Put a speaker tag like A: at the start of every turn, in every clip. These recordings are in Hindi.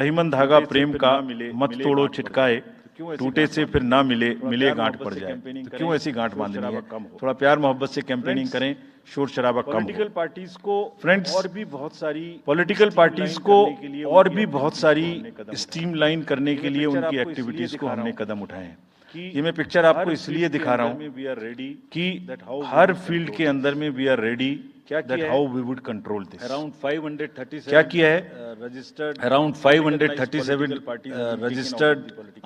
A: रहीमन धागा प्रेम का मत तोड़ो छिटकाए, टूटे से फिर ना मिले मिले गांठ पड़ जाए। तो क्यों ऐसी गांठ बांधनी है? थोड़ा प्यार मोहब्बत से कैंपेनिंग करें, शोर शराबा कम हो।
B: पॉलिटिकल पार्टीज को
A: फ्रेंड्स,
B: और भी बहुत सारी
A: पॉलिटिकल पार्टीज को और भी बहुत सारी स्ट्रीमलाइन करने के लिए उनकी एक्टिविटीज को हमने कदम उठाए हैं। ये मैं पिक्चर आपको इसलिए दिखा रहा हूं कि हर फील्ड के अंदर में we are ready that how we would control this.
B: Around 537
A: क्या किया है?
B: registered
A: Around 537 registered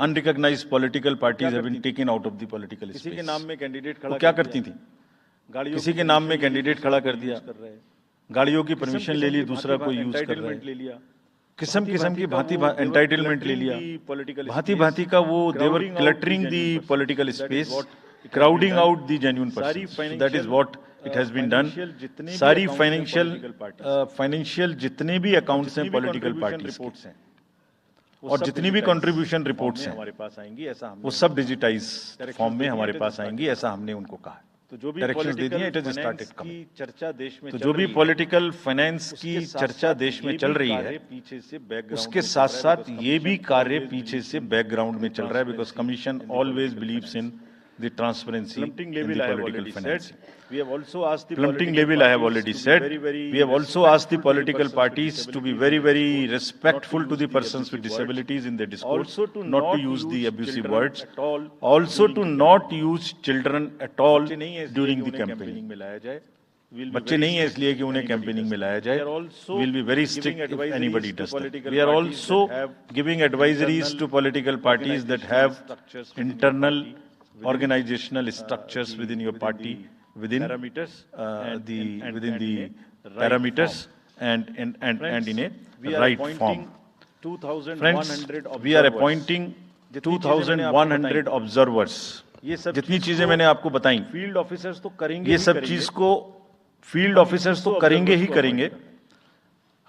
A: unrecognized political parties have been taken out of the political space.
B: किसी के नाम में कैंडिडेट खड़ा,
A: वो क्या करती थी? किसी के नाम में कैंडिडेट खड़ा कर दिया, गाड़ियों की परमिशन ले ली, दूसरा कोई यूज कर रहा है, किस्म किस्म की भांति एंटाइटलमेंट ले लिया, भांति भांति का वो they're cluttering the political space, crowding out the genuine person. That is what it has been done. सारी फाइनेंशियल जितने भी अकाउंट्स हैं पॉलिटिकल पार्टीज के और जितनी भी कंट्रीब्यूशन रिपोर्ट्स हैं
B: हमारे पास आएंगी, ऐसा
A: वो सब डिजिटाइज फॉर्म में हमारे पास आएंगी, ऐसा हमने उनको कहा।
B: तो जो भी
A: डायरेक्शंस दे दिए, इट इज स्टार्टेड
B: की चर्चा देश में,
A: तो जो भी पॉलिटिकल फाइनेंस की चर्चा देश में चल रही है,
B: पीछे से बैकग्राउंड
A: उसके साथ साथ ये भी कार्य पीछे से बैकग्राउंड में चल रहा है, because commission always believes in the transparency in the political finance.
B: We have also asked the
A: Plumping level I have already said. We have also asked the political parties to be very, very respectful to the persons with disabilities in their discourse, not to use the abusive words, also to not use children at all during the campaigning. बच्चे नहीं है इसलिए कि उन्हें कैंपेनिंग में लाया जाए। We'll be very strict if anybody does that. We are also giving advisories to political parties that have internal organizational structures within your party, within the parameters and in a right form. Friends, we are appointing 2,100 observers. जितनी चीजें मैंने आपको बताई,
B: फील्ड ऑफिसर्स तो करेंगे,
A: ये सब चीज को फील्ड ऑफिसर्स तो करेंगे ही करेंगे।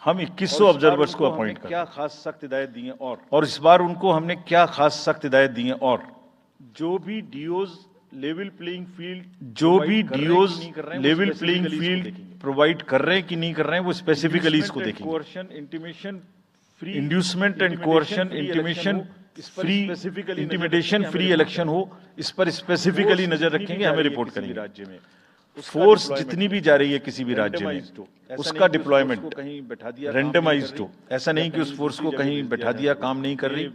A: हम 2100 ऑब्जर्वर्स को अपॉइंट करें।
B: क्या खास सख्त हिदायत दी है?
A: और इस बार उनको हमने क्या खास सख्त हिदायत दी है? और
B: जो भी डीओज लेवल प्लेइंग फील्ड
A: प्रोवाइड कर रहे हैं कि नहीं कर रहे हैं, वो स्पेसिफिकली इसको देखेंगे।
B: Coercion, intimation free,
A: inducement and coercion, intimation free, intimidation free election हो, इस पर स्पेसिफिकली नजर रखेंगे, हमें रिपोर्ट करेंगे।
B: राज्य में
A: फोर्स जितनी भी जा रही है किसी भी राज्य में, उसका डिप्लॉयमेंट
B: कहीं बैठा दिया,
A: रेंडमाइज्ड हो। ऐसा नहीं कि उस फोर्स को कहीं बैठा दिया, काम नहीं कर रही,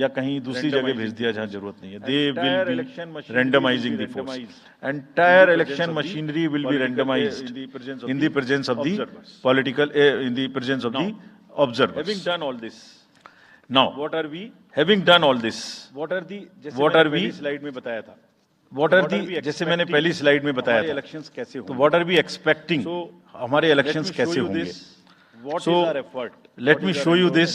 A: या कहीं दूसरी जगह भेज दिया जहां जरूरत नहीं है। They will be randomising the force. Entire election machinery will be randomised in the presence of the political, in the presence of the observers.
B: Having done all this,
A: now
B: what are we?
A: Having done all this,
B: what are we? Slide में बताया था,
A: what are the, जैसे मैंने पहली स्लाइड में बताया था,
B: इलेक्शंस कैसे होंगे,
A: तो what are we expecting, हमारे इलेक्शंस कैसे होंगे।
B: What is our effort?
A: Let me show you this.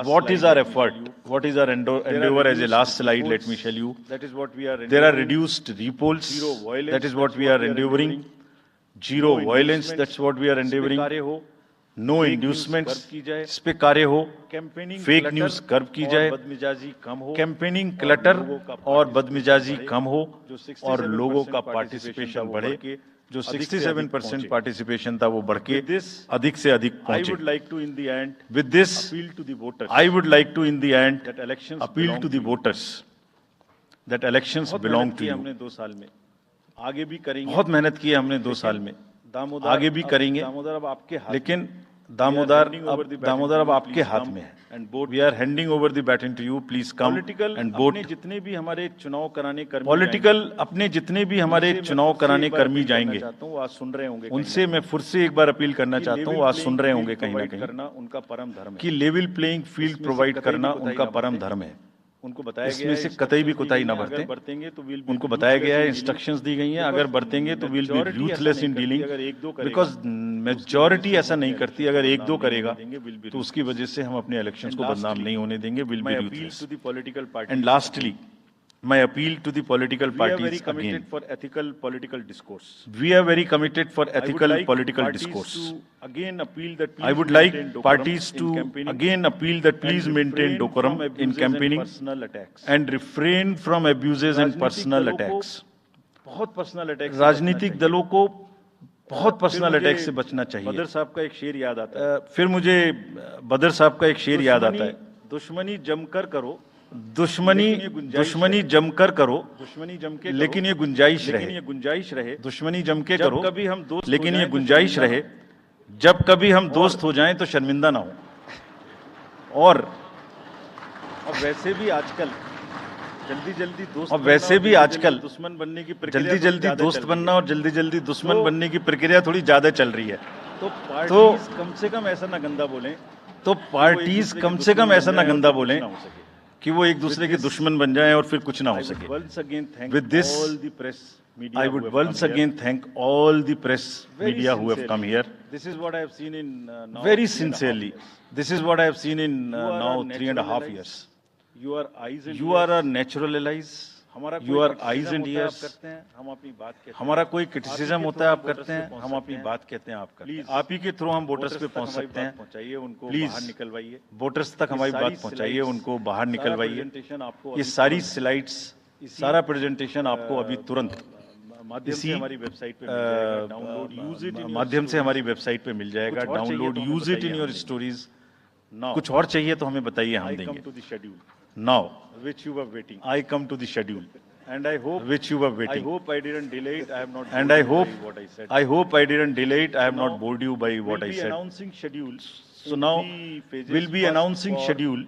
A: What is our effort? What is our endeavor as a last slide? Let me tell you.
B: That is what we are.
A: There are reduced repolls. That is what we are endeavoring. Zero violence. That's what we are endeavoring. No inducements. इस पे कार्य हो। फेक न्यूज कर्व की जाए,
B: बदमिजाजी कम हो,
A: कैंपेनिंग क्लटर और बदमिजाजी कम हो, और लोगों का पार्टिसिपेशन बढ़े। जो 67% पार्टिसिपेशन था वो बढ़ के अधिक से अधिक पहुंचे। With this, I would like to in the end appeal to the voters that elections belong to you.
B: हमने 2 साल में, आगे भी करेंगे,
A: बहुत मेहनत की है हमने 2 साल में, आगे भी करेंगे, लेकिन दामोदर अब आपके हाथ में है। We are handing over the baton to you. Please come and vote.
B: जितने भी हमारे चुनाव कराने कर्मी,
A: पॉलिटिकल अपने जितने भी हमारे चुनाव कराने कर्मी जाएंगे,
B: आज सुन रहे होंगे,
A: उनसे मैं फिर से एक बार अपील करना चाहता हूँ, आज सुन रहे होंगे कहीं ना कहीं,
B: करना उनका परम धर्म है,
A: कि लेवल प्लेइंग फील्ड प्रोवाइड करना उनका परम धर्म है।
B: उनको बताया
A: इसमें से कतई भी कोताही ना बरतें। तो उनको बताया गया है, इंस्ट्रक्शंस दी गई हैं, अगर बरतेंगे तो will be ruthless in dealing, because majority ऐसा नहीं करती। अगर 1-2 करेगा तो उसकी वजह से हम अपने इलेक्शंस को बदनाम नहीं होने देंगे। Will be ruthless. And lastly, my appeal to the political parties again.
B: For ethical political discourse.
A: We are very committed for ethical political discourse.
B: Again appeal that
A: I would like parties to again appeal that please maintain decorum in campaigning and refrain from abuses and personal attacks.
B: बहुत पर्सनल अटैक,
A: राजनीतिक दलों को बहुत पर्सनल अटैक से बचना चाहिए।
B: बदर साहब का एक शेर याद आता है,
A: फिर मुझे बदर साहब का एक शेर याद आता है,
B: दुश्मनी जमकर करो,
A: दुश्मनी जमकर करो,
B: दुश्मनी जम के
A: लेकिन ये गुंजाइश
B: लेकिन
A: रहे।
B: ये गुंजाइश रहे,
A: दुश्मनी जम के
B: जब
A: करो,
B: कभी हम दोस्त
A: लेकिन
B: हो
A: ये
B: जाएं तो
A: गुंजाइश
B: शर्मिंदा
A: रहे, जब कभी हम दोस्त हो जाएं तो शर्मिंदा ना हो। और
B: वैसे भी आजकल जल्दी दोस्त
A: और वैसे भी आजकल
B: दुश्मन बनने की प्रक्रिया
A: जल्दी दोस्त बनना और जल्दी दुश्मन बनने की प्रक्रिया थोड़ी ज्यादा चल रही है।
B: तो पार्टीज कम से कम ऐसा ना गंदा बोलें,
A: तो पार्टीज कम से कम ऐसा ना गंदा बोलें
B: ना हो सके।
A: कि वो एक दूसरे के दुश्मन बन जाएं और फिर कुछ ना हो सके।
B: Once again thank
A: With this,
B: all the press media
A: I
B: who
A: would
B: have
A: once
B: come here.
A: again thank all the press
B: Very
A: media who have come here.
B: This is what I have seen in now
A: Very
B: 3.5
A: sincerely.
B: years.
A: This is what I have seen in
B: You are
A: now
B: our
A: 3.5
B: natural
A: years.
B: You are eyes and
A: You are our natural allies.
B: हमारा
A: You are eyes and
B: criticism होता है, आप
A: ears.
B: करते हैं, हम अपनी बात कहते हैं।
A: हमारा कोई क्रिटिसिज्म
B: आप ही के
A: होता है, आप
B: through
A: करते
B: हम
A: हैं,
B: voters
A: हम
B: पे
A: अपनी
B: पहुंच
A: बात कहते हैं, आप करते हैं।
B: Please,
A: आप ही के थ्रू हम वोटर्स पे
B: तक
A: पहुंच
B: हमारी
A: सकते
B: बात
A: हैं।
B: पहुंचाइए, उनको
A: Please,
B: बाहर निकलवाइए।
A: वोटर्स तक हमारी
B: सारी
A: बात पहुंचाइए,
B: slides,
A: उनको बाहर
B: सारा
A: निकलवाइए।
B: presentation आपको
A: ये
B: अभी
A: सारी
B: तुरंत
A: स्लाइड्स,
B: इसी,
A: सारा प्रेजेंटेशन आपको अभी तुरंत
B: माध्यम से
A: इसी
B: हमारी वेबसाइट पे मिल जाएगा। डाउनलोड यूज इट इन
A: माध्यम से हमारी वेबसाइट पे मिल जाएगा।
B: कुछ और चाहिए
A: डाउनलोड
B: तो हमें
A: यूज इट इन
B: बताइए,
A: योर
B: हम देंगे।
A: स्टोरीज।
B: नाउ
A: कुछ और चाहिए तो हमें बताइए, हम
B: आई कम
A: देंगे।
B: To the schedule
A: now
B: which you were waiting
A: I come to the schedule
B: and I hope
A: which you were
B: I
A: waiting.
B: hope I didn't delay it. I have not
A: And
B: bored
A: I
B: you
A: hope
B: by what I said.
A: I didn't delay it. I have
B: Now,
A: not bored you by what
B: we'll
A: I
B: be
A: said.
B: announcing schedules.
A: So
B: in
A: now
B: 3 phases.
A: we'll be
B: First
A: announcing
B: for
A: schedule